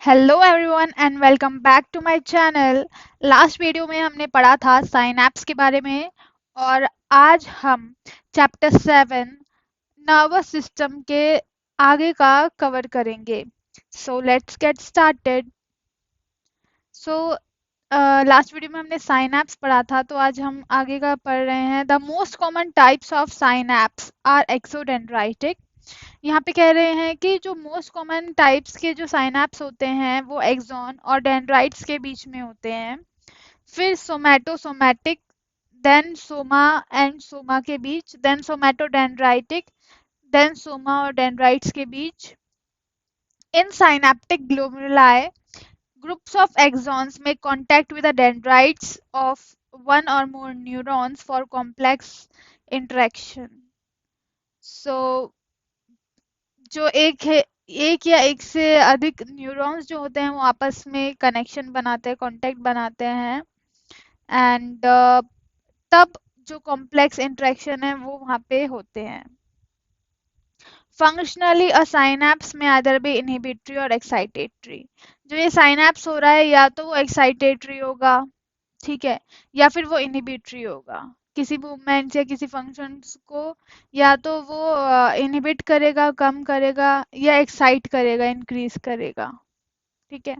Hello everyone and welcome back to my channel. Last video में हमने पढ़ा था साइनैप्स के बारे में और आज हम चैप्टर 7 नर्वस सिस्टम के आगे का कवर करेंगे। So let's get started. So last video में हमने साइनैप्स पढ़ा था, तो आज हम आगे का पढ़ रहे हैं। The most common types of synapses are axodendritic. यहाँ पे कह रहे हैं कि जो मोस्ट कॉमन टाइप्स के जो साइनैप्स होते हैं वो एक्सॉन और डेंड्राइट्स के बीच में होते हैं। फिर somatosomatic, then soma and soma के बीच, देन सोमैटोडेंड्राइटिक, देन सोमा और डेंड्राइट्स के बीच। In synaptic glomeruli groups of axons may contact with the dendrites of one or more neurons for complex interaction. So जो एक या एक से अधिक न्यूरॉन्स जो होते हैं वो आपस में कनेक्शन बनाते हैं, कांटेक्ट बनाते हैं एंड तब जो कॉम्प्लेक्स इंटरेक्शन है वो वहाँ पे होते हैं। फंक्शनली अ साइनैप्स में आइदर बी इनहिबिटरी और एक्साइटेटरी। जो ये साइनैप्स हो रहा है या तो वो एक्साइटेटरी होगा, ठीक है, या फिर वो इनहिबिटरी होगा। किसी मूवमेंट या किसी फंक्शंस को या तो वो इनहिबिट करेगा, कम करेगा, या एक्साइट करेगा, इंक्रीज करेगा। ठीक है,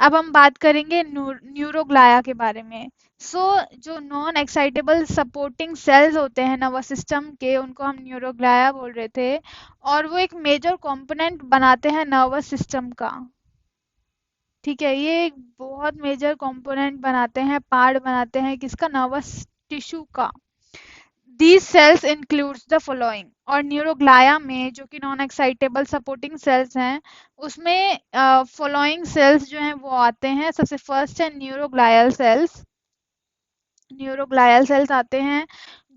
अब हम बात करेंगे न्यूरोग्लाया के बारे में। जो नॉन एक्साइटेबल सपोर्टिंग सेल्स होते हैं नर्वस सिस्टम के, उनको हम न्यूरोग्लाया बोल रहे थे, और वो एक मेजर कंपोनेंट बनाते हैं नर्वस सिस्टम का। ठीक है, ये एक बहुत मेजर कंपोनेंट बनाते हैं, पार्ट बनाते हैं किसका, नर्वस टिश्यू का। These cells includes the following. और न्यूरोग्लाया में जो कि नॉन एक्साइटेबल सपोर्टिंग सेल्स हैं उसमें फॉलोइंग सेल्स जो हैं वो आते हैं। सबसे फर्स्ट है न्यूरोग्लायल सेल्स। न्यूरोग्लायल सेल्स आते हैं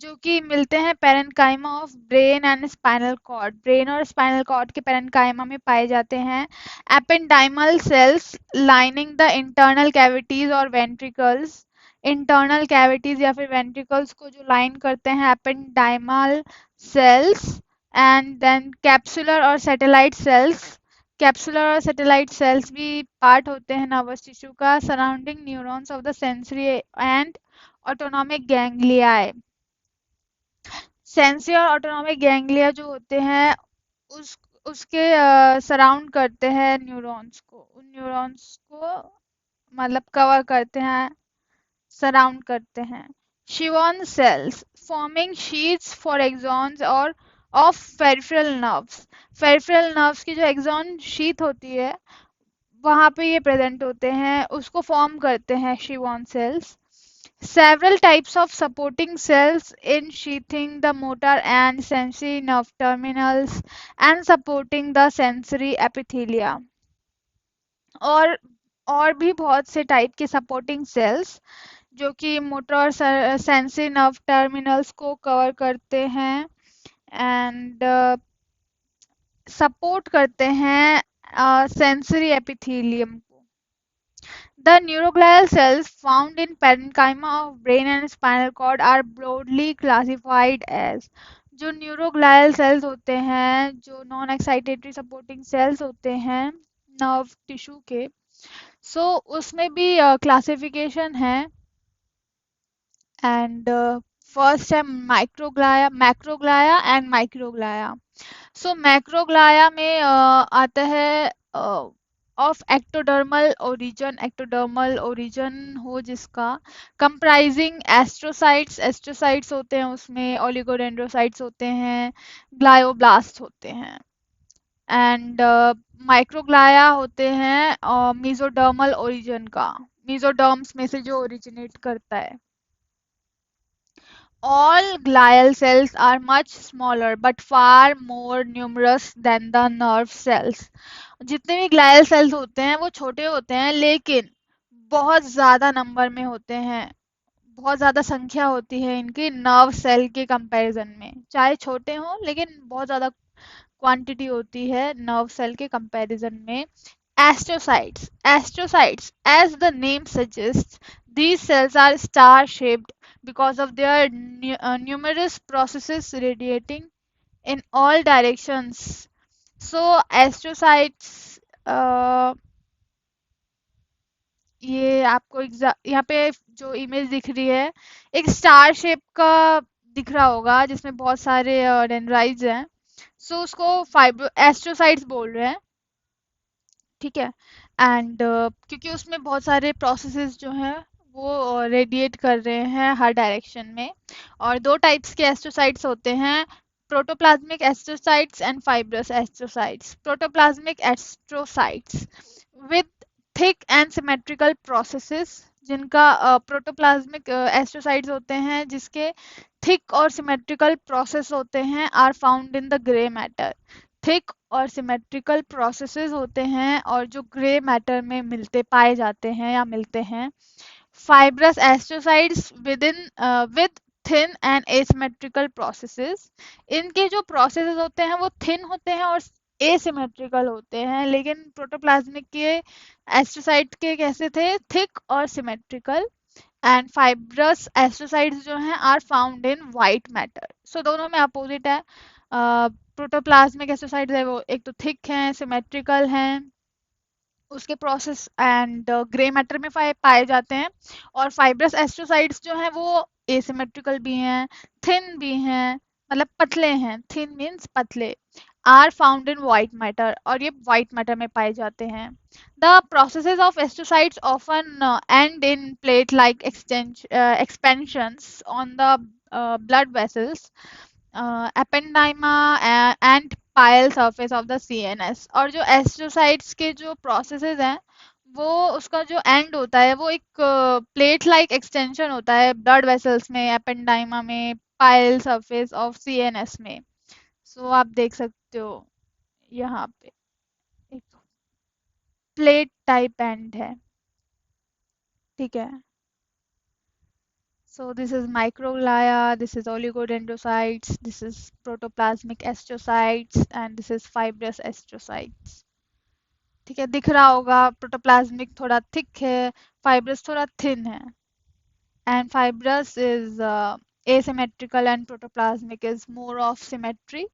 जो कि मिलते हैं parenchyma of brain and spinal cord. Brain और स्पाइनल कॉर्ड के पेरेन्काइमा में पाए जाते हैं। Ependymal cells lining the internal cavities और वेंट्रिकल्स। इंटरनल कैविटीज या फिर वेंट्रिकल्स को जो लाइन करते हैं, ependymal cells. And then capsular और सैटेलाइट सेल्स। कैप्सुलर और सैटेलाइट सेल्स भी पार्ट होते हैं नर्वस टिश्यू का, surrounding neurons of the sensory and autonomic ganglia. Sensory और ऑटोनॉमिक गैंग्लिया जो होते हैं उस उसके सराउंड करते हैं न्यूरॉन्स को, उन न्यूरॉन्स को मतलब कवर करते हैं, सराउंड करते हैं। Schwann cells forming sheets for axons और of peripheral nerves. Peripheral nerves की जो एक्सॉन शीथ होती है वहां पे ये प्रेजेंट होते हैं, उसको फॉर्म करते हैं Schwann sales. Several types of supporting cells in sheathing the motor and sensory nerve terminals and supporting the sensory epithelia। और और भी बहुत से टाइप के सपोर्टिंग सेल्स जो कि मोटर और सेंसरी नर्व टर्मिनल्स को कवर करते हैं एंड सपोर्ट करते हैं सेंसरी एपिथेलियम को। The neuroglial cells found in parenchyma of brain and spinal cord are broadly classified as। जो न्यूरोग्लायल सेल्स होते हैं, जो नॉन एक्साइटेटरी सपोर्टिंग सेल्स होते हैं नर्व टिश्यू के, उसमें भी क्लासिफिकेशन है। एंड फर्स्ट है माइक्रोग्लाया, मैक्रोग्लाया एंड माइक्रोग्लाया। मैक्रोग्लाया में आता है ऑफ एक्टोडर्मल ओरिजन हो जिसका, कंप्राइजिंग एस्ट्रोसाइट्स। एस्ट्रोसाइट्स होते हैं उसमें, ओलिगोडेंड्रोसाइट्स होते हैं, ग्लायोब्लास्ट होते हैं। एंड माइक्रोग्लाया होते हैं मीजोडर्मल ओरिजन का, मीजोडर्म्स में से जो ओरिजिनेट करता है। All glial cells are much smaller but far more numerous than the nerve cells। जितने भी ग्लायल सेल्स होते हैं वो छोटे होते हैं लेकिन बहुत ज्यादा नंबर में होते हैं, बहुत ज्यादा संख्या होती है इनकी नर्व सेल के कंपैरिजन में। चाहे छोटे हों लेकिन बहुत ज्यादा क्वांटिटी होती है नर्व सेल के कंपैरिजन में। Astrocytes, as the name suggests, these cells are star-shaped because of their numerous processes radiating in all directions. So astrocytes ये आपको यहाँ पे जो इमेज दिख रही है, एक स्टार शेप का दिख रहा होगा जिसमें बहुत सारे डेंड्राइट्स हैं। सो उसको फाइब्रो एस्ट्रोसाइट्स बोल रहे हैं। ठीक है। एंड क्योंकि उसमें बहुत सारे प्रोसेसेस जो हैं वो रेडिएट कर रहे हैं हर डायरेक्शन में। और दो टाइप्स के एस्ट्रोसाइट्स होते हैं, protoplasmic astrocytes and fibrous astrocytes. Protoplasmic astrocytes with thick and symmetrical processes, जिनका प्रोटोप्लाज्मिक एस्ट्रोसाइट्स होते हैं जिसके थिक और सिमेट्रिकल प्रोसेस होते हैं, are found in the grey matter. Thick और सिमेट्रिकल प्रोसेसेस होते हैं और जो ग्रे मैटर में मिलते पाए जाते हैं या मिलते हैं। Fibrous astrocytes with thin and asymmetrical processes. इनके जो प्रोसेसेस होते हैं वो थिन होते हैं और एसिमेट्रिकल होते हैं, लेकिन प्रोटोप्लाज्मिक के एस्ट्रोसाइट के कैसे थे, थिक और सिमेट्रिकल। एंड फाइब्रस एस्ट्रोसाइड्स जो हैं are found in white matter. So दोनों में अपोजिट है। प्रोटोप्लाज्मिक एस्ट्रोसाइड्स है वो एक तो थिक हैं, सिमेट्रिकल हैं, उसके प्रोसेस एंड ग्रे मैटर में पाए जाते हैं। और फाइब्रस एस्ट्रोसाइड्स जो हैं वो एसिमेट्रिकल भी हैं, थिन भी हैं, मतलब पतले हैं, थिन मीन्स पतले। Are found in white matter, और ये वाइट मैटर में पाए जाते हैं। The processes of astrocytes often end in plate like expansions on the blood vessels, ependyma and pial surface of the CNS. और जो एस्ट्रोसाइट्स के जो प्रोसेसेस हैं वो उसका जो एंड होता है वो एक प्लेट लाइक एक्सटेंशन होता है ब्लड वेसल्स में, एपेंडाइमा में, पायल सरफेस ऑफ सीएनएस में। सो आप देख सकते हो यहाँ पे एक प्लेट टाइप एंड है। ठीक है। So this is microglia, this is oligodendrocytes, this is protoplasmic astrocytes, and this is fibrous astrocytes. ठीक है, दिख रहा होगा प्रोटोप्लाज्मिक थोड़ा थिक है, फाइब्रस थोड़ा थिन है। And fibrous is asymmetrical and protoplasmic is more of symmetry.